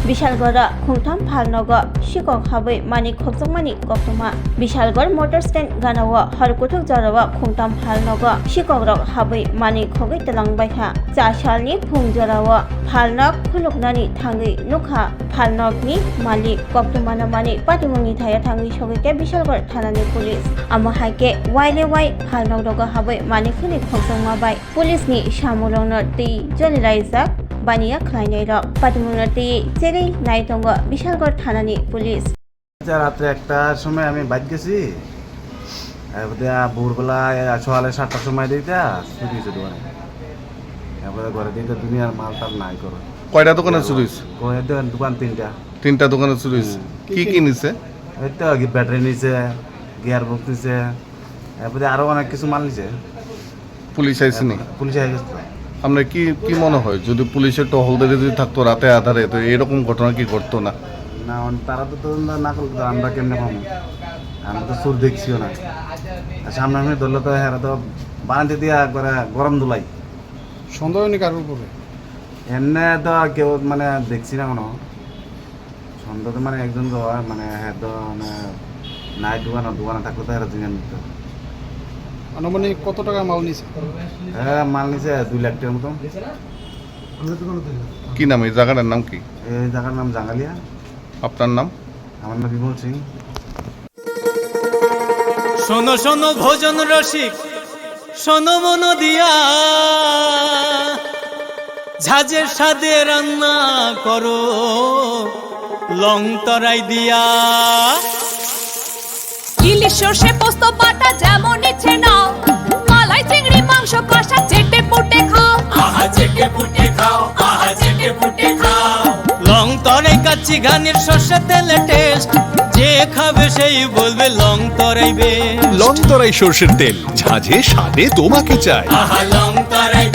বিশালগড় খুংথাম ফালনগ শিকক হাबै মানি খকজংমানি গপ্তমা Bishalgarh motor stand গানাও হরকুথক জরাও খুংথাম ফালনগ শিকogrok হাबै মানি খগै तलांबायखा चा सालनि फुं जराव फालनग खुलुकनानि थाङै नुखा फालनगनि मालिक गप्तमाना मानि पाटिमुंनि थाया थाङै सगैके बिशालगड़ थानानि पुलिस आमहायके वाइले वाइ फालनग दग हाबै मानि खुनि खगजंमाबाय पुलिसनि सामुलंनो दै जलिरायजाक बानिया खलायनाय रक पाटिमुंनो दै जेरै नायदंग बिशालगड़ थानानि पुलिस রাত্রে একটার সময় আমি বাইক গেছি ভোরবেলা সকালে 7টার সময় দিইটা চুরি হয়েছে দোকানে এরপরে ঘরে দিতে দুনিয়ার মাল টাল নাই করো কয়টা দোকানে চুরি হয়েছে? দোকান তিনটা দোকানে চুরি হয়েছে। কি কি নিছে? এই তো ব্যাটারি নিছে, গিয়ার বক্স নিছে, এরপরে আরো অনেক কিছু মাল নিছে। পুলিশ আইছে নি? পুলিশ আই গেছে। আপনার কি কি মনে হয় যদি পুলিশের টহলদারি যদি থাকতো রাতে আধারে তো এরকম ঘটনা কি ঘটতো না? না তারা তো তদন্ত না করলে তো আমরা কেমনে পাবো? আমরা তো চোর দেখছিও না। সামনে ধরলে তো হেরা তো বানাতে দিয়া করে গরম দুলাই। সন্দেহ নেই কারোর উপরে? এমনি তো কেউ মানে দেখছি না কোনো সন্দেহ তো মানে একজন তো হয় মানে হ্যাঁ তো মানে নাই দোকানে থাকলে তো হেরা দুনিয়া নিত। আনুমানিক কত টাকা মাল নিছে? হ্যাঁ মাল নিছে 2 লাখ টাকার মতো। কি নাম এই জায়গাটার নাম কি? এই জায়গার নাম জাঙ্গালিয়া। আপনার নাম? আমার নাম বিমল সিং। শোনো শোনো ভোজন রসিক শোনো মন দিয়া ঝাঁঝের সাদে রান্না করো লং তরাই দিয়া ইলিশ সর্ষে পোস্ত বাটা যেমন ইচ্ছে নাও মালাই চিংড়ি মাংস কষা চেটে পুটে খাও আহা চেটে পুটে খাও আহা চেটে পুটে খাও লং তরাই কাচ্চি ঘানির সর্ষে তেলে টেস্ট যে খাবে সেই বলবে লং তরাই বেস্ট লং তরাই সর্ষের তেল ঝাঁঝে স্বাদে তোমাকে চাই আহা লং তরাই